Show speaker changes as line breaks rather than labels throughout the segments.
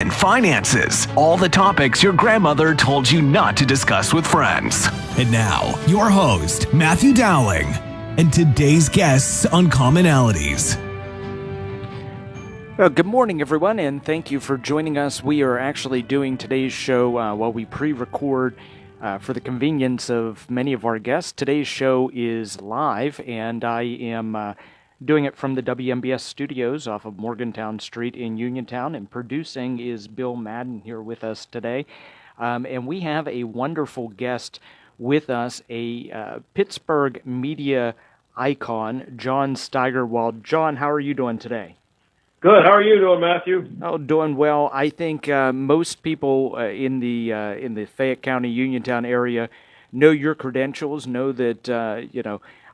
and finances. All the topics your grandmother told you not to discuss with friends.
And now, your host, Matthew Dowling, and today's guests on Commonalities.
Well, good morning, everyone, and thank you for joining us. We are actually doing today's show while we pre-record for the convenience of many of our guests. Today's show is live, and I am doing it from the WMBS studios off of Morgantown Street in Uniontown, and producing is Bill Madden here with us today. And we have a wonderful guest with us, a Pittsburgh media icon, John Steigerwald. John, how are you doing today?
Good. How are you doing, Matthew?
Oh, doing well. I think most people in the Fayette County, Uniontown area know your credentials, know that,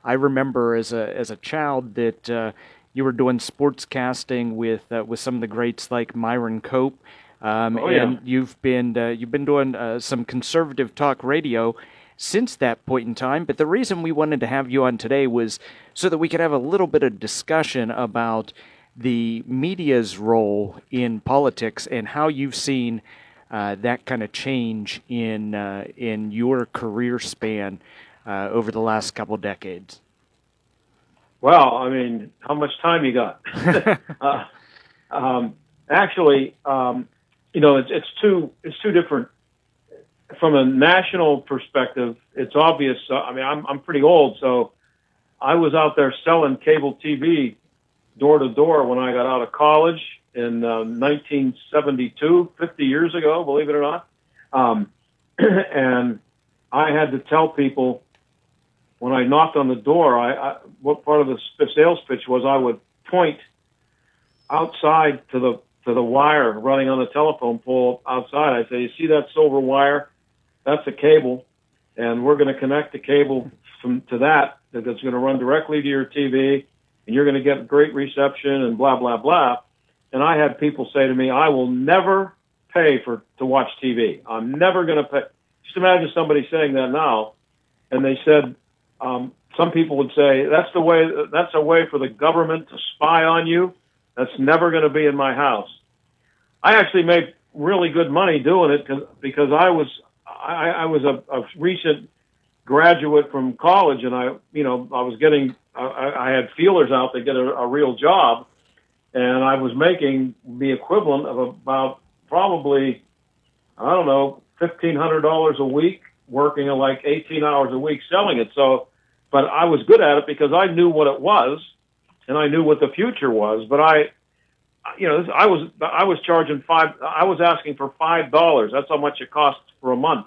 I remember as a child that you were doing sportscasting with some of the greats like Myron Cope, and you've been doing some conservative talk radio since that point in time. But the reason we wanted to have you on today was so that we could have a little bit of discussion about the media's role in politics and how you've seen that kind of change in your career span over the last couple decades.
Well, I mean, how much time you got? Actually, it's two different. From a national perspective, it's obvious. I'm pretty old, so I was out there selling cable TV door to door when I got out of college in 1972, 50 years ago, believe it or not. And I had to tell people when I knocked on the door, what part of the sales pitch was I would point outside to the wire running on the telephone pole outside. I'd say, you see that silver wire? That's a cable, and we're going to connect the cable to that that's going to run directly to your TV, and you're going to get great reception and blah, blah, blah. And I had people say to me, I will never pay to watch TV. I'm never going to pay. Just imagine somebody saying that now. And they said, some people would say, that's a way for the government to spy on you. That's never going to be in my house. I actually made really good money doing it because I was a recent graduate from college, and I had feelers out to get a real job, and I was making the equivalent of about probably, $1,500 a week, working like 18 hours a week selling it. So, but I was good at it because I knew what it was, and I knew what the future was. But I was charging I was asking for $5. That's how much it costs for a month.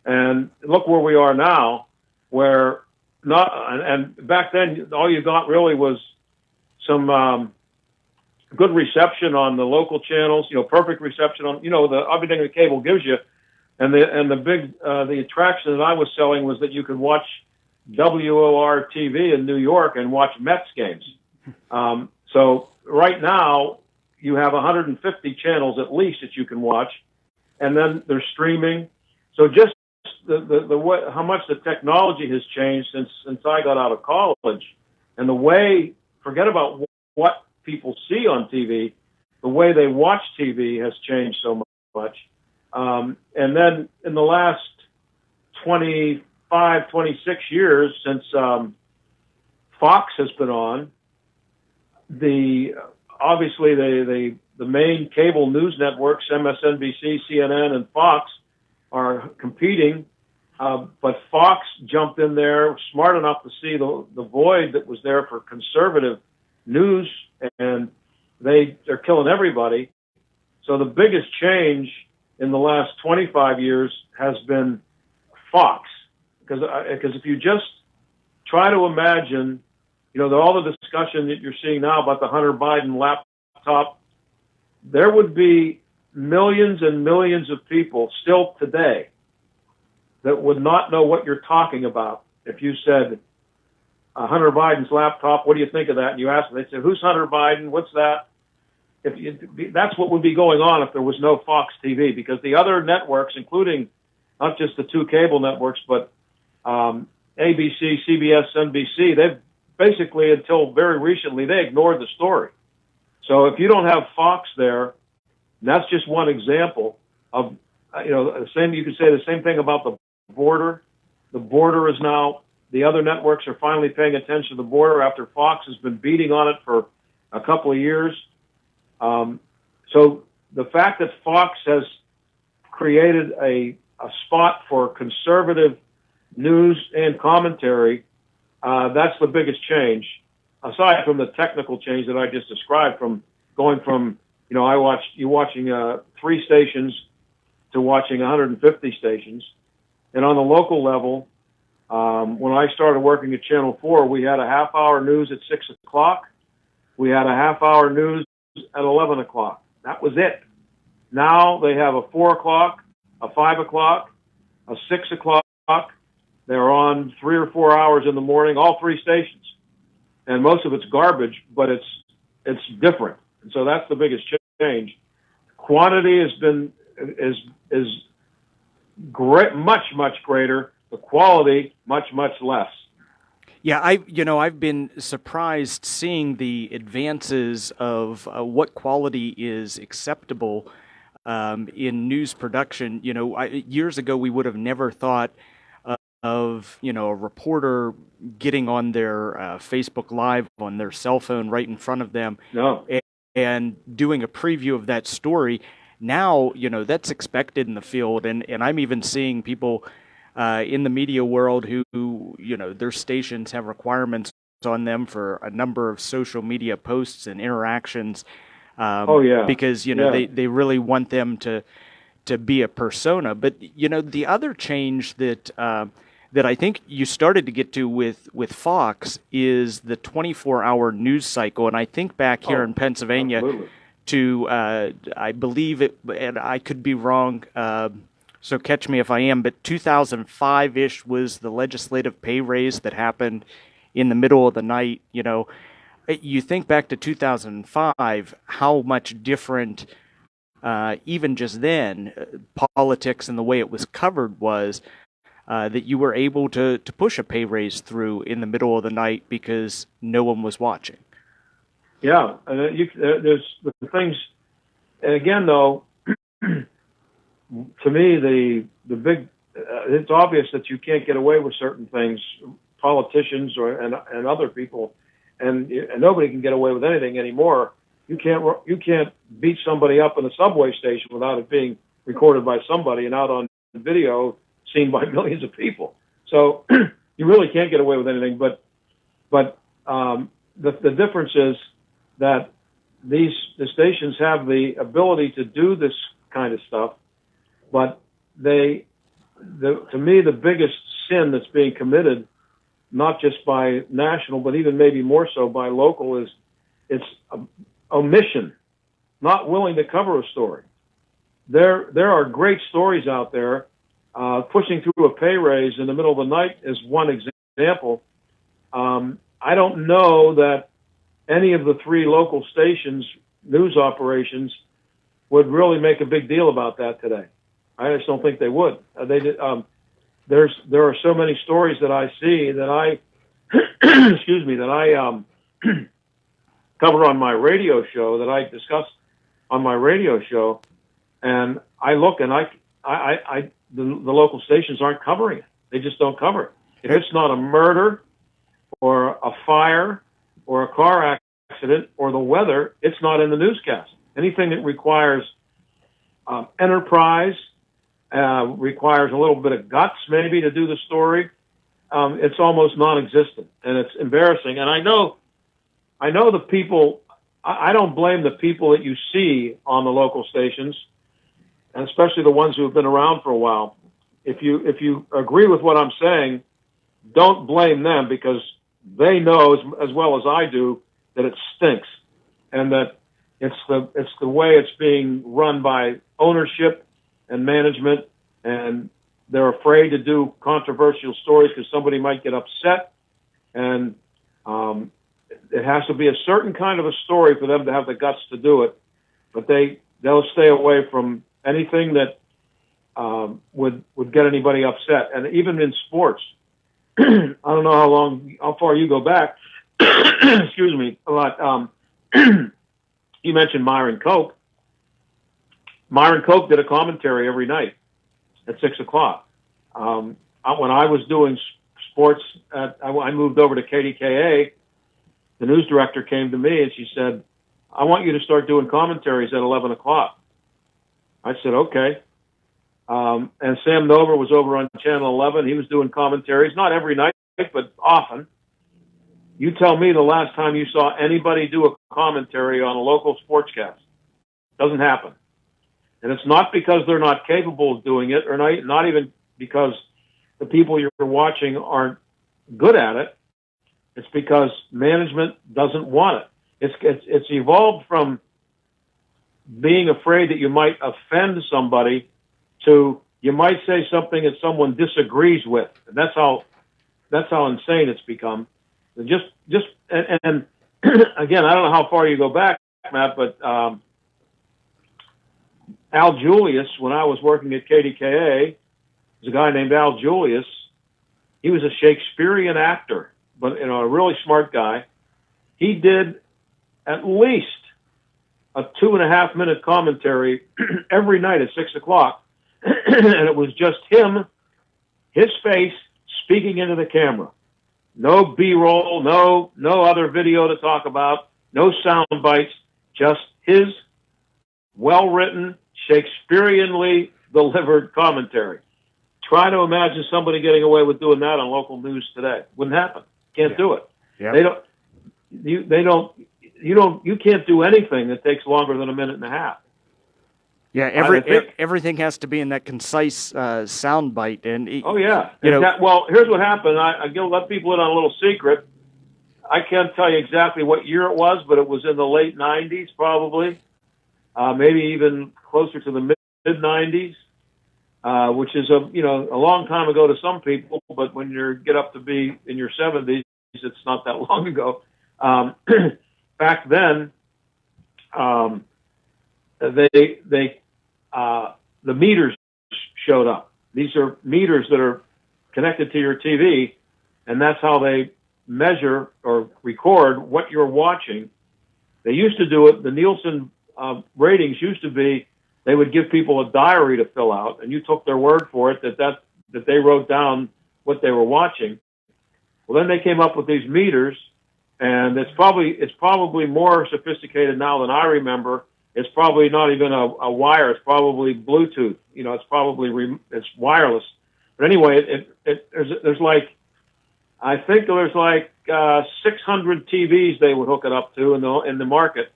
And look where we are now, and back then, all you got really was some good reception on the local channels, perfect reception on, everything the cable gives you. And the attraction that I was selling was that you could watch WOR TV in New York and watch Mets games. So right now, you have 150 channels at least that you can watch, and then there's streaming. So just the way, how much the technology has changed since I got out of college, and the way, forget about what people see on TV, the way they watch TV has changed so much. And then in the last 25, 26 years since Fox has been on, obviously the main cable news networks, MSNBC, CNN, and Fox, are competing, but Fox jumped in there, smart enough to see the void that was there for conservative news, and they're killing everybody. So the biggest change in the last 25 years has been Fox, because if you just try to imagine, all the discussion that you're seeing now about the Hunter Biden laptop, there would be millions and millions of people still today that would not know what you're talking about. If you said Hunter Biden's laptop, what do you think of that? And you ask them, they say, who's Hunter Biden? What's that? That's what would be going on if there was no Fox TV, because the other networks, including not just the two cable networks, but ABC, CBS, NBC, they've basically, until very recently, they ignored the story. So if you don't have Fox there, And that's just one example of, the same. You could say the same thing about the border. The border is now, the other networks are finally paying attention to the border after Fox has been beating on it for a couple of years. So the fact that Fox has created a spot for conservative news and commentary, that's the biggest change, aside from the technical change that I just described, from going from, watching 3 stations to watching 150 stations. And on the local level, when I started working at Channel 4, we had a half-hour news at 6 o'clock. We had a half-hour news at 11 o'clock. That was it. Now they have a 4 o'clock, a 5 o'clock, a 6 o'clock. They're on 3 or 4 hours in the morning, all 3 stations. And most of it's garbage, but it's different. And so that's the biggest change. Quantity is great, much greater. The quality, much less.
Yeah, I've been surprised seeing the advances of what quality is acceptable in news production. Years ago we would have never thought of a reporter getting on their Facebook Live on their cell phone right in front of them, and doing a preview of that story. Now, that's expected in the field, and I'm even seeing people in the media world who their stations have requirements on them for a number of social media posts and interactions. Because they really want them to be a persona. But the other change that I think you started to get to with Fox is the 24-hour news cycle. And I think back here in Pennsylvania,
absolutely.
To I believe it, and I could be wrong. So catch me if I am, but 2005-ish was the legislative pay raise that happened in the middle of the night. You think back to 2005, how much different, even just then, politics and the way it was covered was, that you were able to push a pay raise through in the middle of the night because no one was watching.
Yeah, and there's the things, and again, though, to me, the big, it's obvious that you can't get away with certain things, politicians and other people, and nobody can get away with anything anymore. You can't beat somebody up in a subway station without it being recorded by somebody and out on video, seen by millions of people. So you really can't get away with anything. But the difference is that the stations have the ability to do this kind of stuff. But to me, the biggest sin that's being committed, not just by national, but even maybe more so by local, is it's omission, not willing to cover a story. There are great stories out there. Pushing through a pay raise in the middle of the night is one example. I don't know that any of the 3 local stations' news operations would really make a big deal about that today. I just don't think they would. There are so many stories that I see that I, cover on my radio show, that I discuss on my radio show, and I look and the local stations aren't covering it. They just don't cover it. If it's not a murder or a fire or a car accident or the weather, it's not in the newscast. Anything that requires enterprise, requires a little bit of guts maybe to do the story, it's almost non-existent, and it's embarrassing. And I know the people. I don't blame the people that you see on the local stations, and especially the ones who have been around for a while. If you agree with what I'm saying, don't blame them, because they know as well as I do that it stinks, and that it's the way it's being run by ownership and management, and they're afraid to do controversial stories because somebody might get upset, and it has to be a certain kind of a story for them to have the guts to do it. But they'll stay away from anything that would get anybody upset. And even in sports, I don't know how far you go back. Excuse me, but you mentioned Myron Cope. Myron Coke did a commentary every night at 6 o'clock. When I was doing sports, I moved over to KDKA. The news director came to me and she said, I want you to start doing commentaries at 11 o'clock. I said, okay. And Sam Nover was over on Channel 11. He was doing commentaries, not every night, but often. You tell me the last time you saw anybody do a commentary on a local sportscast. Doesn't happen. And it's not because they're not capable of doing it, or not even because the people you're watching aren't good at it. It's because management doesn't want it. It's evolved from being afraid that you might offend somebody to you might say something that someone disagrees with. And that's how insane it's become. And again, I don't know how far you go back, Matt, but Al Julius, when I was working at KDKA, there's a guy named Al Julius. He was a Shakespearean actor, but a really smart guy. He did at least a 2.5-minute commentary every night at 6 o'clock, and it was just him, his face speaking into the camera. No B-roll, no other video to talk about, no sound bites, just his well-written, Shakespeareanly delivered commentary. Try to imagine somebody getting away with doing that on local news today. Wouldn't happen. Can't do it.
Yeah.
You can't do anything that takes longer than a minute and a half.
Yeah, everything has to be in that concise sound bite. And well, here's what happened. I'll let people in on a little secret. I can't tell you exactly what year it was, but it was in the late 90s, probably, maybe even closer to the mid 90s, which is a long time ago to some people. But when you get up to be in your 70s, it's not that long ago. Back then, the meters showed up. These are meters that are connected to your TV, and that's how they measure or record what you're watching. They used to do it. The Nielsen ratings used to be they would give people a diary to fill out, and you took their word for it that they wrote down what they were watching. Well, then they came up with these meters, and it's probably more sophisticated now than I remember. It's probably not even a wire. It's probably Bluetooth. It's wireless. But anyway, there's like 600 TVs they would hook it up to in the market,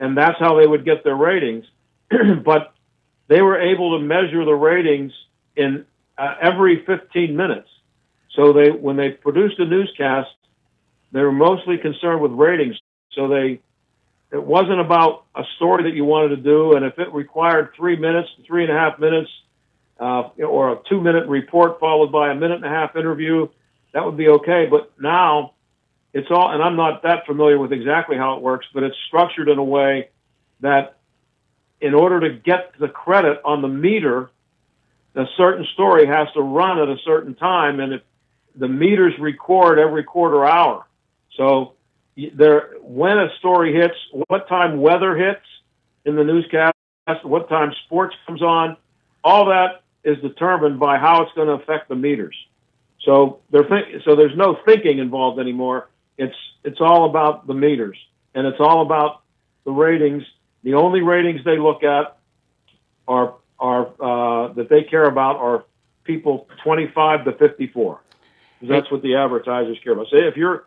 and that's how they would get their ratings. But they were able to measure the ratings in every 15 minutes. So when they produced a newscast, they were mostly concerned with ratings. So it wasn't about a story that you wanted to do, and if it required 3 minutes, 3.5 minutes, or a 2-minute report followed by a 1.5-minute interview, that would be okay. But now it's all, and I'm not that familiar with exactly how it works, but it's structured in a way that in order to get the credit on the meter, a certain story has to run at a certain time, and the meters record every quarter hour. So when a story hits, what time weather hits in the newscast, what time sports comes on, all that is determined by how it's going to affect the meters. So there's no thinking involved anymore. It's all about the meters, and it's all about the ratings. The only ratings they look at are that they care about are people 25 to 54. That's what the advertisers care about. Say if you're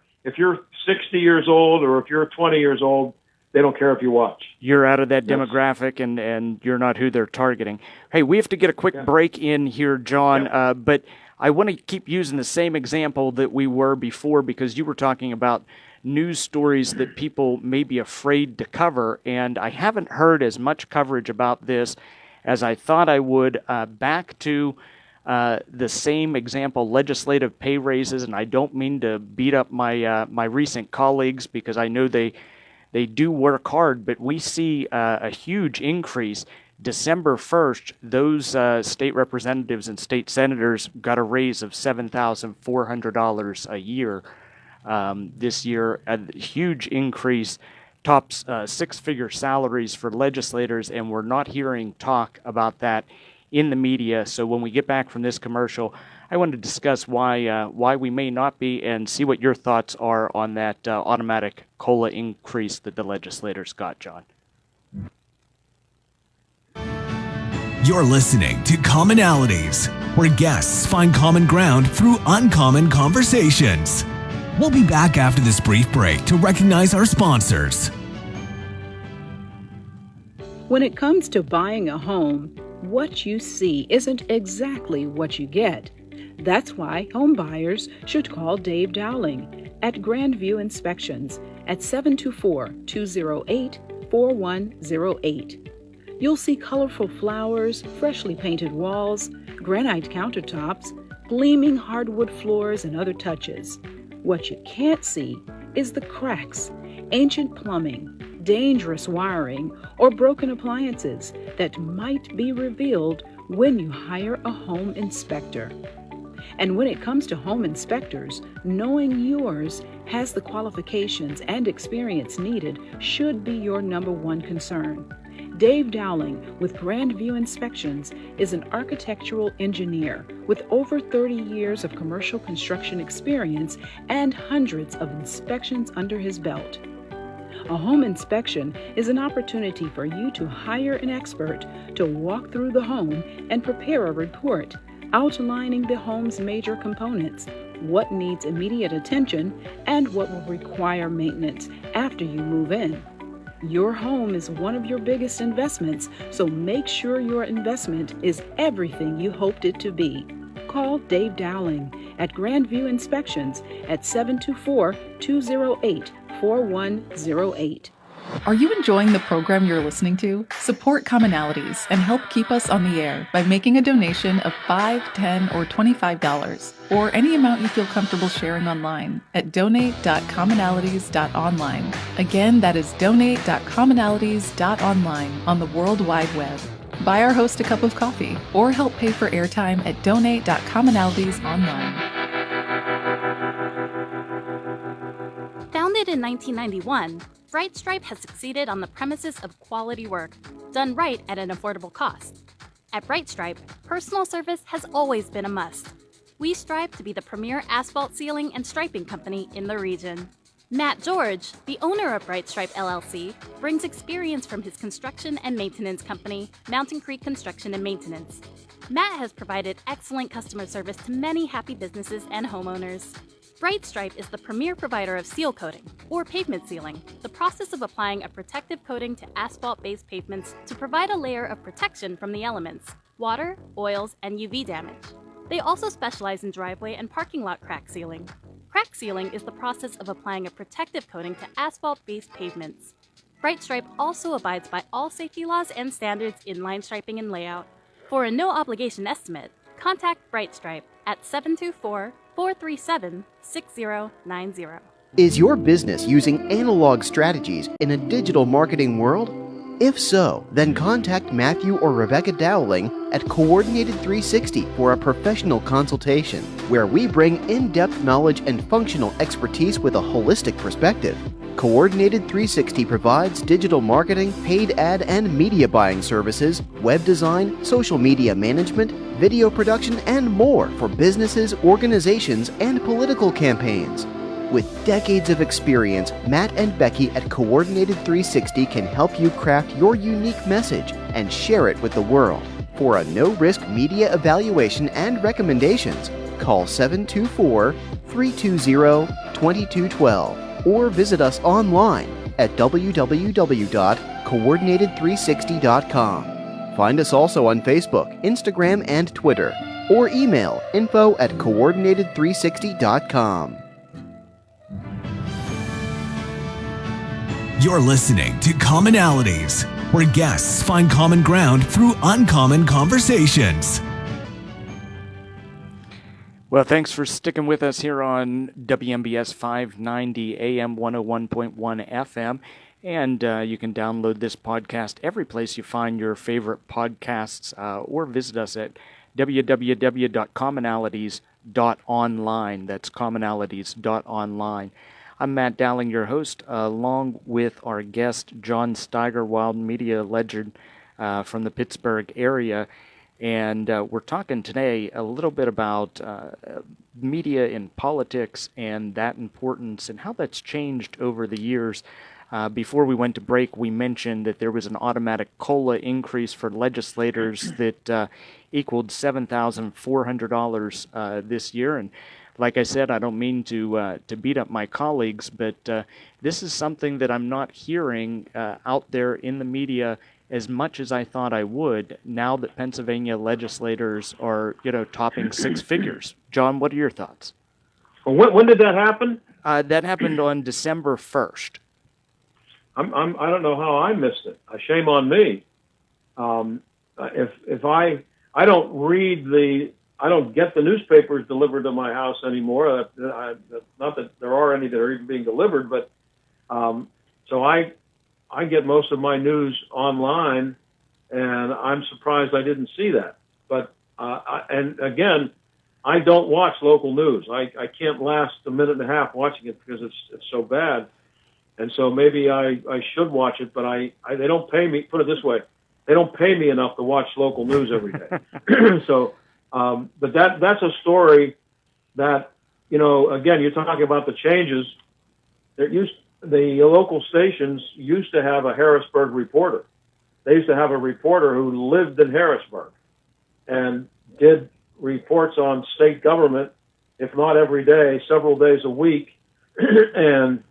60 years old or if you're 20 years old, they don't care if you watch. You're out of that demographic, and you're not who they're targeting. Hey, we have to get a quick break in here, John, but I want to keep using the same example that we were before, because you were talking about news stories that people may be afraid to cover, and I haven't heard as much coverage about this as I thought I would. Back to the same example, legislative pay raises, and I don't mean to beat up my recent colleagues, because I know they do work hard, but we see a huge increase. December 1st, those state representatives and state senators got a raise of $7,400 a year this year, a huge increase. top six-figure salaries for legislators, and we're not hearing talk about that in the media. So when we get back from this commercial, I want to discuss why we may not be, and see what your thoughts are on that automatic COLA increase that the legislators got, John.
You're listening to Commonalities, where guests find common ground through uncommon conversations. We'll be back after this brief break to recognize our sponsors.
When it comes to buying a home, what you see isn't exactly what you get. That's why home buyers should call Dave Dowling at Grandview Inspections at 724-208-4108. You'll see colorful flowers, freshly painted walls, granite countertops, gleaming hardwood floors, and other touches. What you can't see is the cracks, ancient plumbing, dangerous wiring, or broken appliances that might be revealed when you hire a home inspector. And when it comes to home inspectors, knowing yours has the qualifications and experience needed should be your number one concern. Dave Dowling with Grandview Inspections is an architectural engineer with over 30 years of commercial construction experience and hundreds of inspections under his belt. A home inspection is an opportunity for you to hire an expert to walk through the home and prepare a report outlining the home's major components, what needs immediate attention, and what will require maintenance after you move in. Your home is one of your biggest investments, so make sure your investment is everything you hoped it to be. Call Dave Dowling at Grandview Inspections at 724-208-4108.
Are you enjoying the program you're listening to? Support Commonalities and help keep us on the air by making a donation of $5, $10, or $25, or any amount you feel comfortable sharing online at donate.commonalities.online. Again, that is donate.commonalities.online on the World Wide Web. Buy our host a cup of coffee or help pay for airtime at donate.commonalities.online.
Founded in 1991, Bright Stripe has succeeded on the premises of quality work, done right at an affordable cost. At Bright Stripe, personal service has always been a must. We strive to be the premier asphalt sealing and striping company in the region. Matt George, the owner of Bright Stripe LLC, brings experience from his construction and maintenance company, Mountain Creek Construction and Maintenance. Matt has provided excellent customer service to many happy businesses and homeowners. Bright Stripe is the premier provider of seal coating, or pavement sealing, the process of applying a protective coating to asphalt-based pavements to provide a layer of protection from the elements, water, oils, and UV damage. They also specialize in driveway and parking lot crack sealing. Crack sealing is the process of applying a protective coating to asphalt-based pavements. Bright Stripe also abides by all safety laws and standards in line striping and layout. For a no-obligation estimate, contact Bright Stripe at 724-437-6090.
Is your business using analog strategies in a digital marketing world? If so, then contact Matthew or Rebecca Dowling at Coordinated 360 for a professional consultation, where we bring in-depth knowledge and functional expertise with a holistic perspective. Coordinated 360 provides digital marketing, paid ad and media buying services, web design, social media management, video production, and more for businesses, organizations, and political campaigns. With decades of experience, Matt and Becky at Coordinated 360 can help you craft your unique message and share it with the world. For a no-risk media evaluation and recommendations, call 724-320-2212 or visit us online at www.coordinated360.com. Find us also on Facebook, Instagram, and Twitter, or email info@coordinated360.com.
You're listening to Commonalities, where guests find common ground through uncommon conversations.
Well, thanks for sticking with us here on WMBS 590 AM 101.1 FM. And you can download this podcast every place you find your favorite podcasts, or visit us at www.commonalities.online. That's commonalities.online. I'm Matt Dowling, your host, along with our guest, John Steigerwald, media legend from the Pittsburgh area. And we're talking today a little bit about media in politics and that importance and how that's changed over the years. Before we went to break, we mentioned that there was an automatic COLA increase for legislators that equaled $7,400 this year. And like I said, I don't mean to beat up my colleagues, but this is something that I'm not hearing out there in the media as much as I thought I would, now that Pennsylvania legislators are, topping six figures. John, what are your thoughts?
When did that happen?
That happened on December 1st.
I don't know how I missed it. Shame on me. If I don't get the newspapers delivered to my house anymore. Not that there are any that are even being delivered, but so I get most of my news online, and I'm surprised I didn't see that. But and again, I don't watch local news. I can't last a minute and a half watching it because it's so bad. And so maybe I should watch it, but they don't pay me. Put it this way, they don't pay me enough to watch local news every day. So, but that's a story that, again, you're talking about the changes. The local stations used to have a Harrisburg reporter. They used to have a reporter who lived in Harrisburg and did reports on state government, if not every day, several days a week, and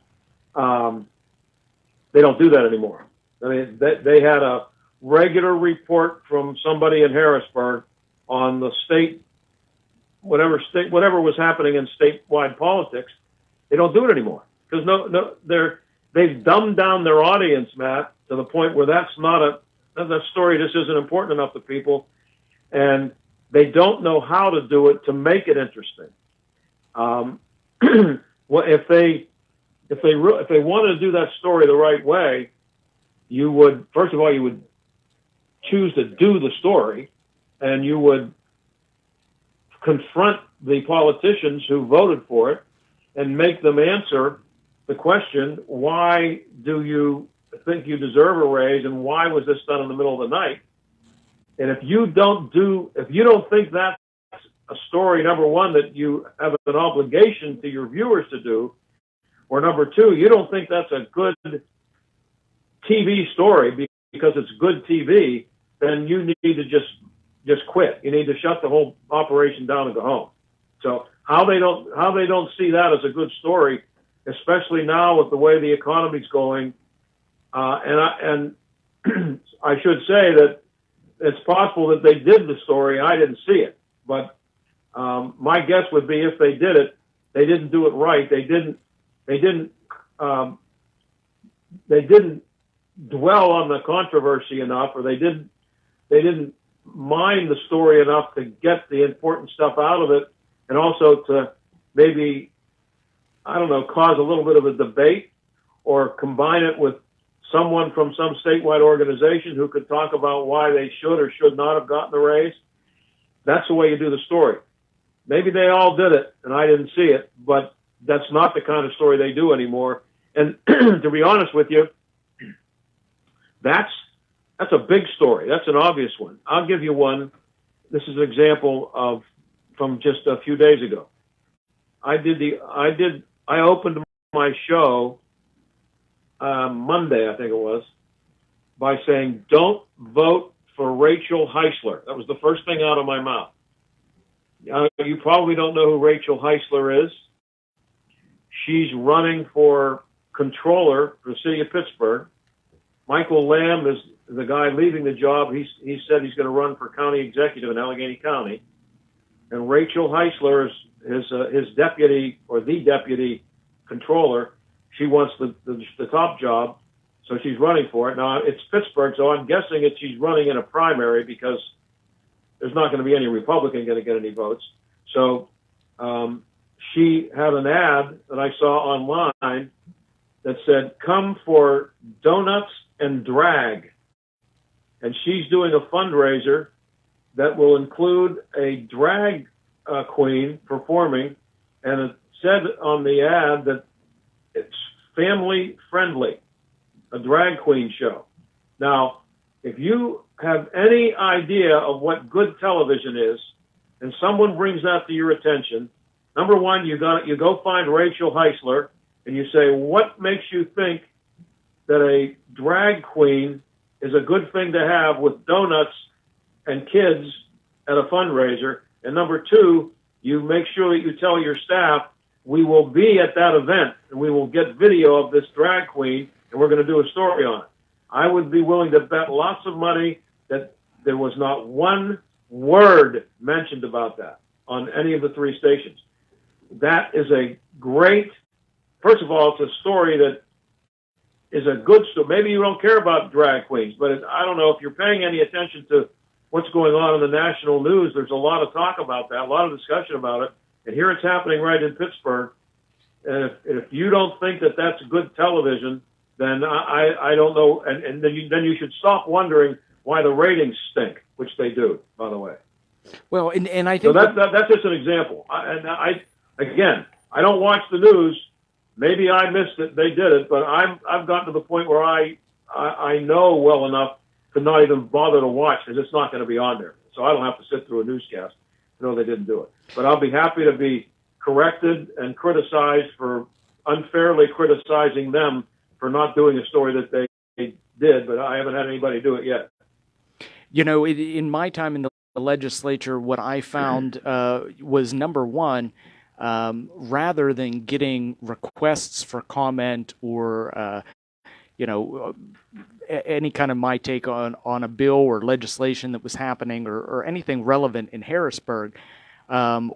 they don't do that anymore. I mean, they had a regular report from somebody in Harrisburg on the state, whatever was happening in statewide politics. They don't do it anymore because they've dumbed down their audience, Matt, to the point where that story just isn't important enough to people, and they don't know how to do it to make it interesting. Well, if they wanted to do that story the right way, you would choose to do the story, and you would confront the politicians who voted for it and make them answer the question, why do you think you deserve a raise, and why was this done in the middle of the night? And if you don't think that's a story, number one, that you have an obligation to your viewers to do, or number two, you don't think that's a good TV story because it's good TV, then you need to just quit. You need to shut the whole operation down and go home. So how they don't see that as a good story, especially now with the way the economy's going, and I should say that it's possible that they did the story. I didn't see it, but my guess would be if they did it, they didn't do it right. They didn't dwell on the controversy enough, or they didn't mine the story enough to get the important stuff out of it, and also to maybe, cause a little bit of a debate, or combine it with someone from some statewide organization who could talk about why they should or should not have gotten the raise. That's the way you do the story. Maybe they all did it, and I didn't see it, but that's not the kind of story they do anymore. And to be honest with you, that's a big story. That's an obvious one. I'll give you one. This is an example from just a few days ago. I opened my show Monday, I think it was, by saying, "Don't vote for Rachel Heisler." That was the first thing out of my mouth. You probably don't know who Rachel Heisler is. She's running for controller for the city of Pittsburgh. Michael Lamb is the guy leaving the job. He said he's going to run for county executive in Allegheny County. And Rachel Heisler is his deputy, or the deputy controller. She wants the top job, so she's running for it. Now, it's Pittsburgh, so I'm guessing she's running in a primary because there's not going to be any Republican going to get any votes. So she had an ad that I saw online that said, "Come for donuts and drag." And she's doing a fundraiser that will include a drag queen performing. And it said on the ad that It's family friendly, a drag queen show. Now, if you have any idea of what good television is, and someone brings that to your attention, number one, you go find Rachel Heisler and you say, what makes you think that a drag queen is a good thing to have with donuts and kids at a fundraiser? And number two, you make sure that you tell your staff, we will be at that event and we will get video of this drag queen and we're going to do a story on it. I would be willing to bet lots of money that there was not one word mentioned about that on any of the three stations. That is a great, first of all, it's a story that is a good story. Maybe you don't care about drag queens, but I don't know if you're paying any attention to what's going on in the national news. There's a lot of talk about that, a lot of discussion about it. And here it's happening right in Pittsburgh. And if you don't think that that's good television, then I don't know. And then you should stop wondering why the ratings stink, which they do, by the way.
Well, and I think
so that's just an example. Again, I don't watch the news. Maybe I missed it. They did it, but I've gotten to the point where I know well enough to not even bother to watch because it's not going to be on there. So I don't have to sit through a newscast to know they didn't do it. But I'll be happy to be corrected and criticized for unfairly criticizing them for not doing a story that they did, but I haven't had anybody do it yet.
You know, in my time in the legislature, what I found was, number one, rather than getting requests for comment or, any kind of my take on a bill or legislation that was happening or anything relevant in Harrisburg,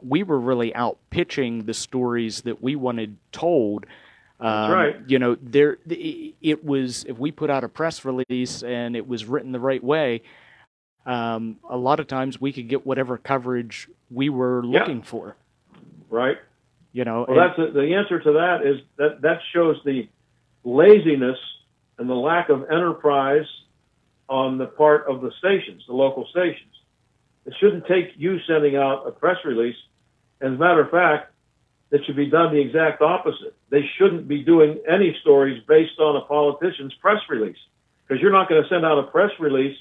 we were really out pitching the stories that we wanted told.
That's right.
It was, if we put out a press release and it was written the right way, a lot of times we could get whatever coverage we were looking for.
Right.
Well,
that's the answer to that is that shows the laziness and the lack of enterprise on the part of the stations, the local stations. It shouldn't take you sending out a press release. As a matter of fact, it should be done the exact opposite. They shouldn't be doing any stories based on a politician's press release, because you're not going to send out a press release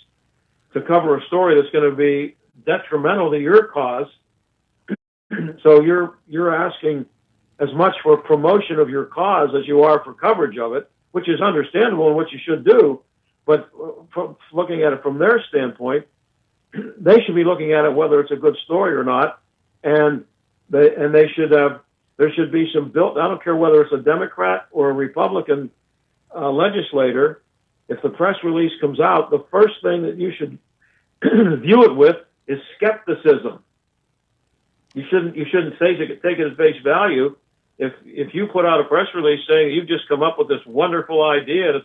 to cover a story that's going to be detrimental to your cause. So you're asking as much for promotion of your cause as you are for coverage of it, which is understandable and what you should do. But from looking at it from their standpoint, they should be looking at it whether it's a good story or not, and they should have. There should be some built. I don't care whether it's a Democrat or a Republican legislator. If the press release comes out, the first thing that you should view it with is skepticism. You shouldn't take it at face value. If you put out a press release saying you've just come up with this wonderful idea, and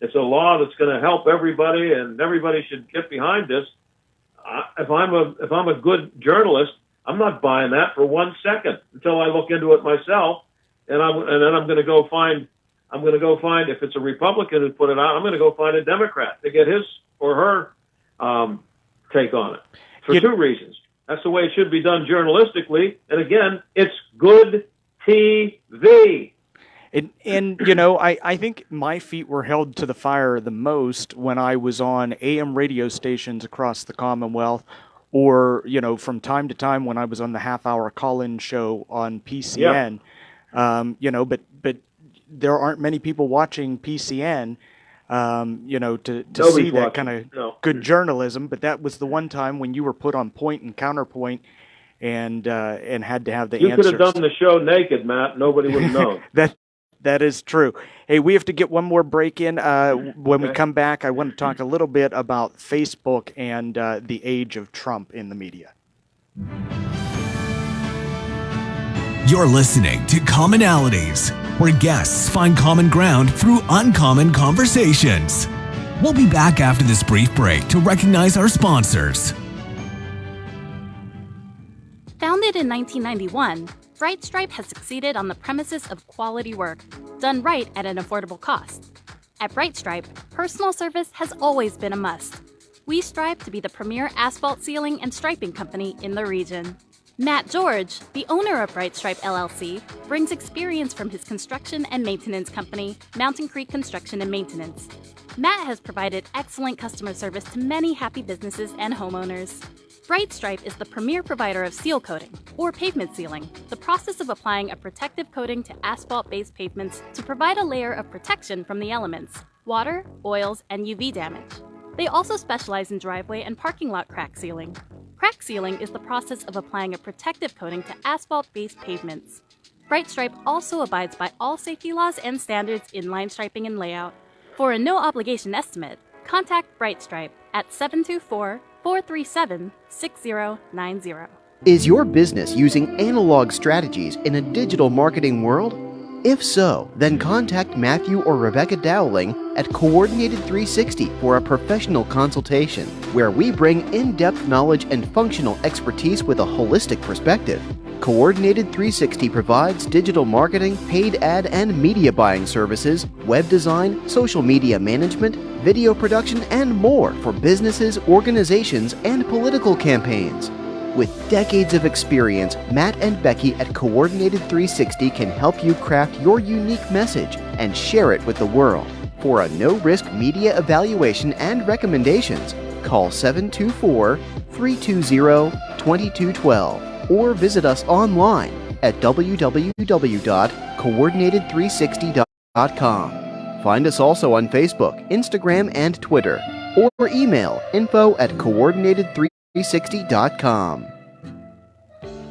it's a law that's going to help everybody and everybody should get behind this. If I'm a good journalist, I'm not buying that for 1 second until I look into it myself, and then I'm going to go find if it's a Republican who put it out, I'm going to go find a Democrat to get his or her take on it for two reasons. That's the way it should be done journalistically, and again, it's good TV.
And I think my feet were held to the fire the most when I was on AM radio stations across the Commonwealth, or, from time to time when I was on the half-hour call-in show on PCN. Yeah. But there aren't many people watching PCN, to see that kind of good journalism. But that was the one time when you were put on point and counterpoint and had to have the answers.
You could have done the show naked, Matt. Nobody would have known.
That is true. Hey, we have to get one more break in. When we come back, I want to talk a little bit about Facebook and the age of Trump in the media.
You're listening to Commonalities, where guests find common ground through uncommon conversations. We'll be back after this brief break to recognize our sponsors.
Founded in 1991, Bright Stripe has succeeded on the premises of quality work, done right at an affordable cost. At Bright Stripe, personal service has always been a must. We strive to be the premier asphalt sealing and striping company in the region. Matt George, the owner of Bright Stripe LLC, brings experience from his construction and maintenance company, Mountain Creek Construction and Maintenance. Matt has provided excellent customer service to many happy businesses and homeowners. Bright Stripe is the premier provider of seal coating, or pavement sealing, the process of applying a protective coating to asphalt-based pavements to provide a layer of protection from the elements, water, oils, and UV damage. They also specialize in driveway and parking lot crack sealing. Crack sealing is the process of applying a protective coating to asphalt-based pavements. Bright Stripe also abides by all safety laws and standards in line striping and layout. For a no-obligation estimate, contact Bright Stripe at 724-437-6090.
Is your business using analog strategies in a digital marketing world? If so, then contact Matthew or Rebecca Dowling at Coordinated 360 for a professional consultation, where we bring in-depth knowledge and functional expertise with a holistic perspective. Coordinated 360 provides digital marketing, paid ad and media buying services, web design, social media management, video production, and more for businesses, organizations, and political campaigns. With decades of experience, Matt and Becky at Coordinated 360 can help you craft your unique message and share it with the world. For a no-risk media evaluation and recommendations, call 724-320-2212 or visit us online at www.coordinated360.com. Find us also on Facebook, Instagram, and Twitter, or email info@coordinated360.com.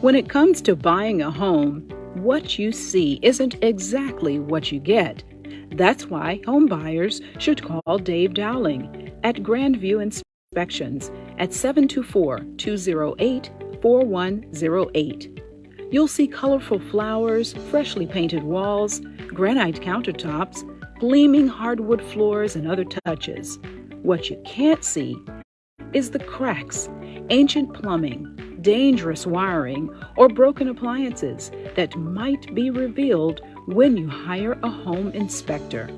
When it comes to buying a home, what you see isn't exactly what you get. That's why home buyers should call Dave Dowling at Grandview Inspections at 724-208-4108. You'll see colorful flowers, freshly painted walls, granite countertops, gleaming hardwood floors, and other touches. What you can't see is the cracks, ancient plumbing, dangerous wiring, or broken appliances that might be revealed when you hire a home inspector.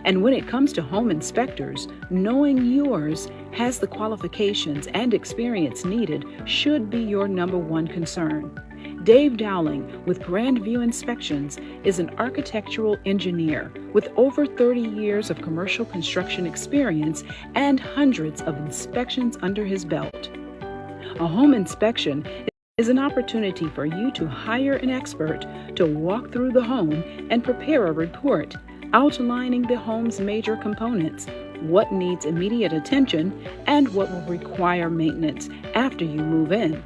And when it comes to home inspectors, knowing yours has the qualifications and experience needed should be your number one concern. Dave Dowling with Grandview Inspections is an architectural engineer with over 30 years of commercial construction experience and hundreds of inspections under his belt. A home inspection is an opportunity for you to hire an expert to walk through the home and prepare a report outlining the home's major components, what needs immediate attention, and what will require maintenance after you move in.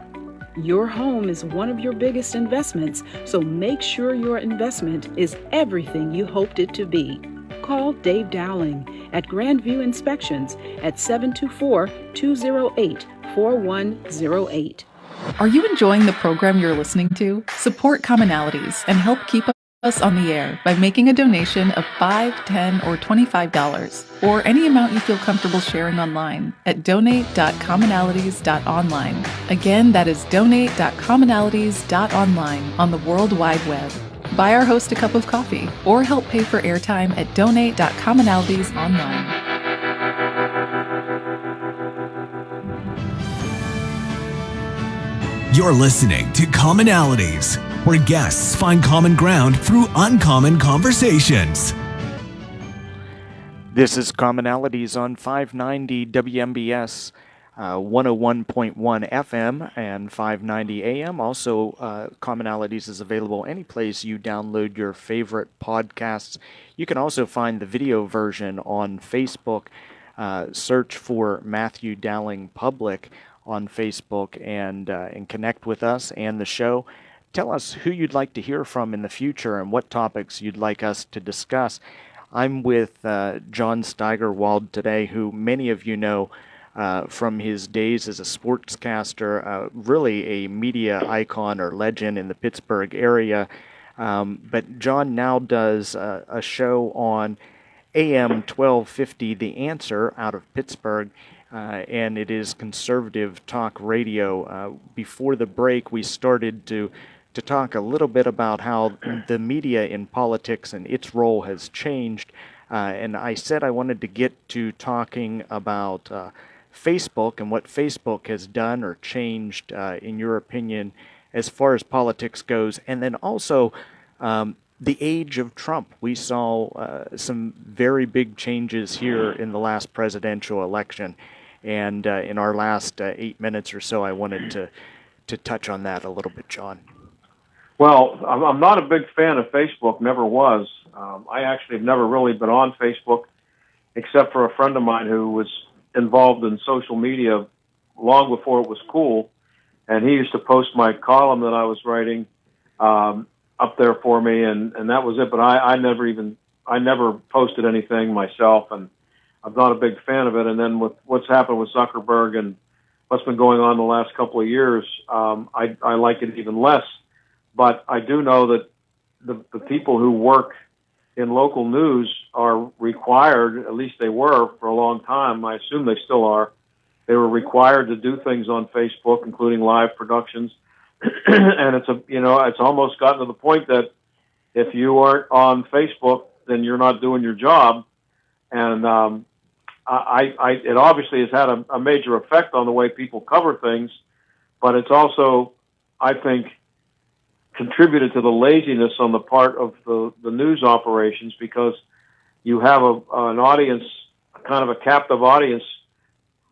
Your home is one of your biggest investments, so make sure your investment is everything you hoped it to be. Call Dave Dowling at Grandview Inspections at 724-208-4108.
Are you enjoying the program you're listening to? Support Commonalities and help keep us on the air by making a donation of $5, $10, or $25, or any amount you feel comfortable sharing online at donate.commonalities.online. Again, that is donate.commonalities.online on the World Wide Web. Buy our host a cup of coffee or help pay for airtime at donate.commonalities.online.
You're listening to Commonalities, where guests find common ground through uncommon conversations.
This is Commonalities on 590 WMBS, 101.1 FM and 590 AM. Also, Commonalities is available any place you download your favorite podcasts. You can also find the video version on Facebook. Search for Matthew Dowling Public on Facebook and connect with us and the show. Tell us who you'd like to hear from in the future and what topics you'd like us to discuss. I'm with John Steigerwald today, who many of you know from his days as a sportscaster, really a media icon or legend in the Pittsburgh area. But John now does a show on AM 1250, The Answer, out of Pittsburgh. And it is conservative talk radio. Before the break, we started to talk a little bit about how the media in politics and its role has changed. And I said I wanted to get to talking about Facebook and what Facebook has done or changed, in your opinion, as far as politics goes. And then also the age of Trump. We saw some very big changes here in the last presidential election. And in our last 8 minutes or so, I wanted to touch on that a little bit, John.
Well, I'm not a big fan of Facebook, never was. I actually have never really been on Facebook, except for a friend of mine who was involved in social media long before it was cool. And he used to post my column that I was writing up there for me, and that was it. But I never posted anything myself, and I'm not a big fan of it. And then with what's happened with Zuckerberg and what's been going on the last couple of years, I like it even less. But I do know that the people who work in local news are required, at least they were for a long time, I assume they still are, they were required to do things on Facebook, including live productions. And it's almost gotten to the point that if you aren't on Facebook, then you're not doing your job. And it obviously has had a major effect on the way people cover things, but it's also, I think, contributed to the laziness on the part of the news operations, because you have an audience, kind of a captive audience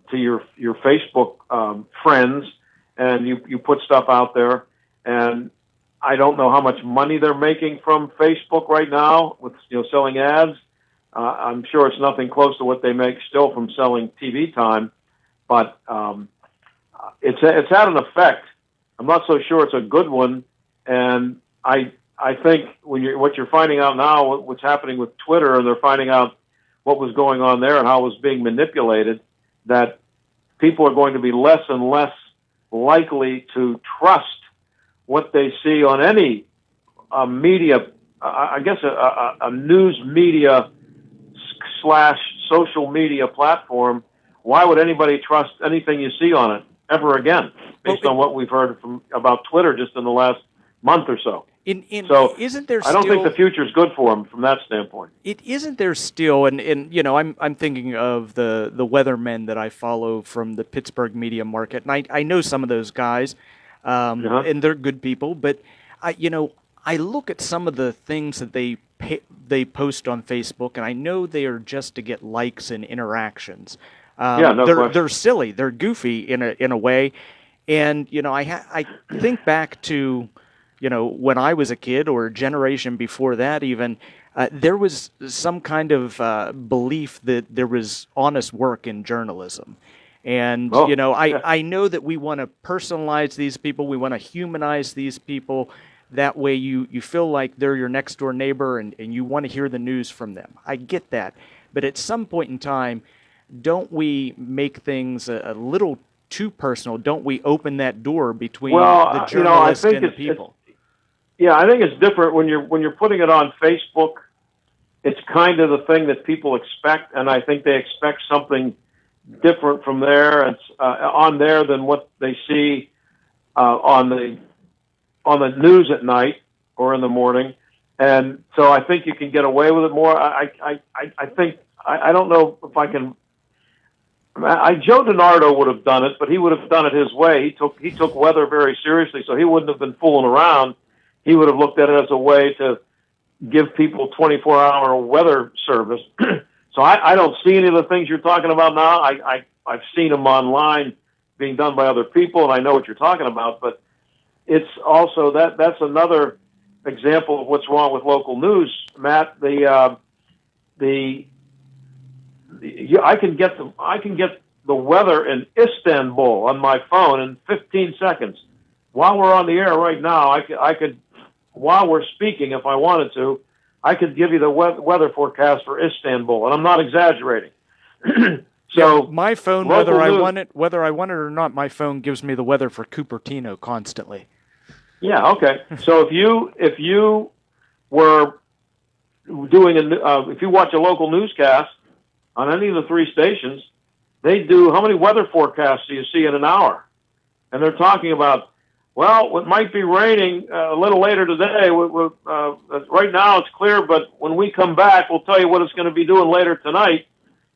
to your Facebook friends, and you put stuff out there, and I don't know how much money they're making from Facebook right now with selling ads. I'm sure it's nothing close to what they make still from selling TV time, but it's had an effect. I'm not so sure it's a good one. And I think what you're finding out now, what's happening with Twitter, and they're finding out what was going on there and how it was being manipulated, that people are going to be less and less likely to trust what they see on any media, I guess a news media / social media platform. Why would anybody trust anything you see on it ever again, based on what we've heard about Twitter just in the last month or so? So
isn't there
I don't think the future is good for them from that standpoint.
Isn't there still, and I'm thinking of the weathermen that I follow from the Pittsburgh media market, and I know some of those guys, and they're good people, but I look at some of the things that they post on Facebook, and I know they are just to get likes and interactions. They're silly, they're goofy in a way, and I think back to when I was a kid, or a generation before that even, there was some kind of belief that there was honest work in journalism. And, I know that we want to personalize these people. We want to humanize these people. That way you feel like they're your next door neighbor, and you want to hear the news from them. I get that. But at some point in time, don't we make things a little too personal? Don't we open that door between the journalist and the people?
I think it's different when you're putting it on Facebook. It's kind of the thing that people expect, and I think they expect something different from there. It's on there than what they see on the news at night or in the morning, and so I think you can get away with it more. I think I don't know if I can. Joe DiNardo would have done it, but he would have done it his way. He took weather very seriously, so he wouldn't have been fooling around. He would have looked at it as a way to give people 24-hour weather service. So I don't see any of the things you're talking about now. I've seen them online being done by other people, and I know what you're talking about. But it's also that's another example of what's wrong with local news, Matt. I can get the weather in Istanbul on my phone in 15 seconds. While we're on the air right now, I could, while we're speaking, if I wanted to, I could give you the weather forecast for Istanbul, and I'm not exaggerating. So
my phone, whether I want it or not, my phone gives me the weather for Cupertino constantly.
Yeah. Okay. So if you were doing if you watch a local newscast on any of the three stations, they do, how many weather forecasts do you see in an hour? And they're talking about, well, it might be raining a little later today. Right now it's clear, but when we come back, we'll tell you what it's going to be doing later tonight,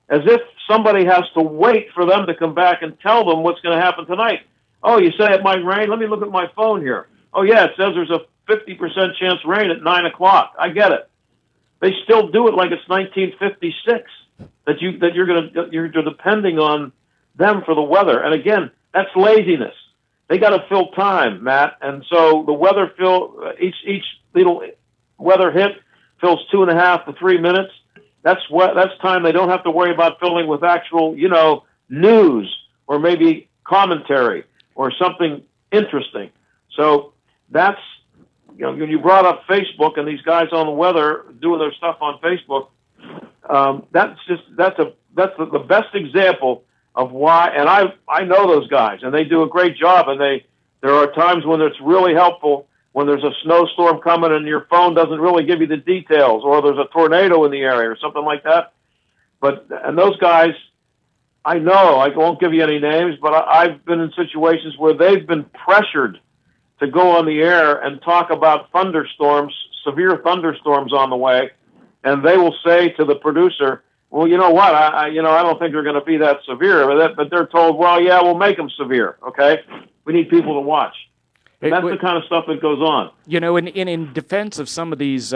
as if somebody has to wait for them to come back and tell them what's going to happen tonight. Oh, you say it might rain? Let me look at my phone here. oh yeah, it says there's a 50% chance rain at 9 o'clock. I get it. They still do it like it's 1956. You're depending on them for the weather. And again, that's laziness. They got to fill time, Matt. And so the weather each little weather hit fills 2.5 to 3 minutes. That's time they don't have to worry about filling with actual, news or maybe commentary or something interesting. So that's, when you brought up Facebook and these guys on the weather doing their stuff on Facebook, that's the best example of why. And I know those guys, and they do a great job. And there are times when it's really helpful when there's a snowstorm coming and your phone doesn't really give you the details, or there's a tornado in the area or something like that. And those guys, I know, I won't give you any names, but I've been in situations where they've been pressured to go on the air and talk about thunderstorms, severe thunderstorms on the way, and they will say to the producer, well, you know what, I don't think they're going to be that severe, but they're told, well, yeah, we'll make them severe, okay? We need people to watch. And that's the kind of stuff that goes on.
In defense of some of these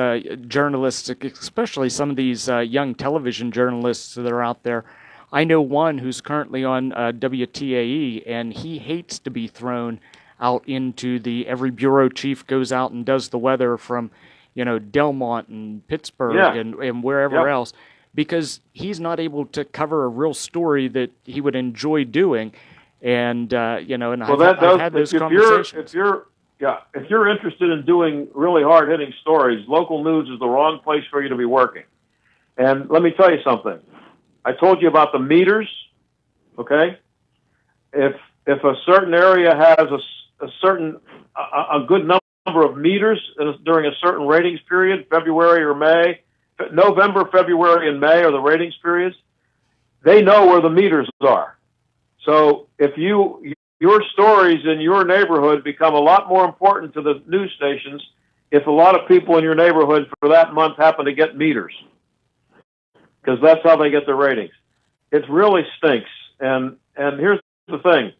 journalists, especially some of these young television journalists that are out there, I know one who's currently on WTAE, and he hates to be thrown out into every bureau chief goes out and does the weather from, Delmont and Pittsburgh and wherever else, because he's not able to cover a real story that he would enjoy doing. And, I've had those conversations.
If you're interested in doing really hard-hitting stories, local news is the wrong place for you to be working. And let me tell you something. I told you about the meters, okay? If a certain area has a good number of meters during a certain ratings period, February or May, November, February, and May are the ratings periods, they know where the meters are. So if your stories in your neighborhood become a lot more important to the news stations if a lot of people in your neighborhood for that month happen to get meters, because that's how they get the ratings. It really stinks. And here's the thing.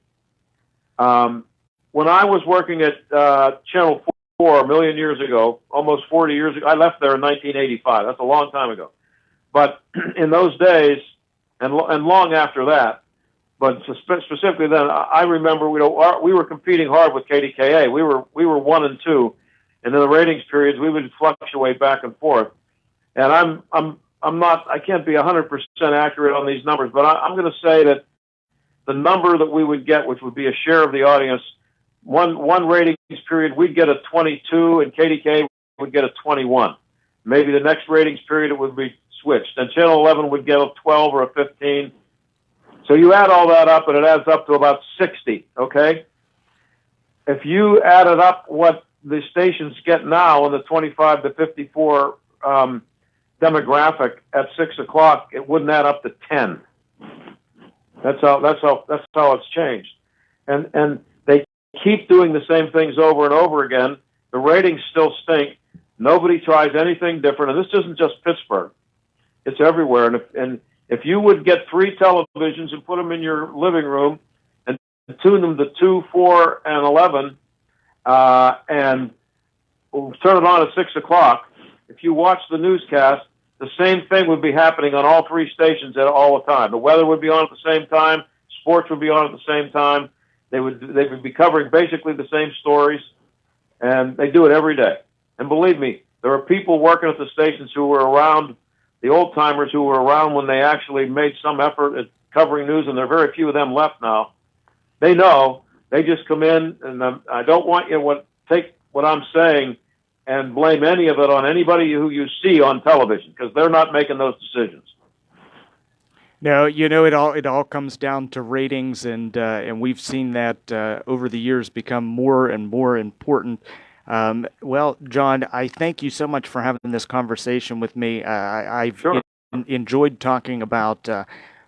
When I was working at Channel 4 a million years ago, almost 40 years ago, I left there in 1985. That's a long time ago. But in those days, and long after that, but specifically then, I remember we were competing hard with KDKA. We were 1 and 2, and in the ratings periods we would fluctuate back and forth. And I can't be 100% accurate on these numbers, but I'm going to say that the number that we would get, which would be a share of the audience, one ratings period we'd get a 22, and KDKA would get a 21. Maybe the next ratings period it would be switched, and Channel 11 would get a 12 or a 15. So you add all that up, and it adds up to about 60, okay? If you added up what the stations get now in the 25 to 54 demographic at 6 o'clock, it wouldn't add up to 10. That's how it's changed. And they keep doing the same things over and over again. The ratings still stink. Nobody tries anything different. And this isn't just Pittsburgh. It's everywhere. And if you would get 3 televisions and put them in your living room and tune them to 2, 4, and 11, and turn it on at 6 o'clock, if you watch the newscast, the same thing would be happening on all 3 stations at all the time. The weather would be on at the same time. Sports would be on at the same time. They would be covering basically the same stories, and they do it every day. And believe me, there are people working at the stations who were around, the old-timers who were around when they actually made some effort at covering news, and there are very few of them left now. They know. They just come in, and I don't want you to take what I'm saying and blame any of it on anybody who you see on television, because they're not making those decisions.
No, it all comes down to ratings, and we've seen that over the years become more and more important. Well, John, I thank you so much for having this conversation with me. I've enjoyed talking about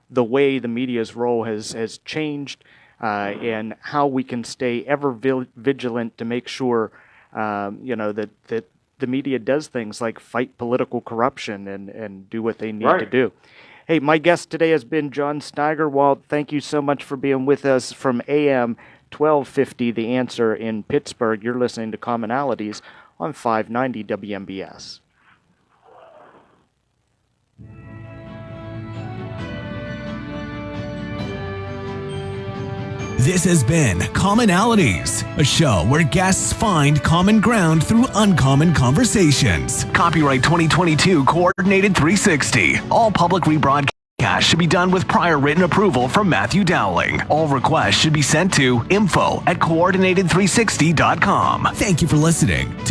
the way the media's role has changed and how we can stay ever vigilant to make sure that the media does things like fight political corruption and do what they need to do. Hey, my guest today has been John Steigerwald. Thank you so much for being with us from AM 1250 The Answer in Pittsburgh. You're listening to Commonalities on 590 WMBS.
This has been Commonalities, a show where guests find common ground through uncommon conversations.
Copyright 2022 Coordinated 360. All public rebroadcasts should be done with prior written approval from Matthew Dowling. All requests should be sent to info@coordinated360.com.
Thank you for listening to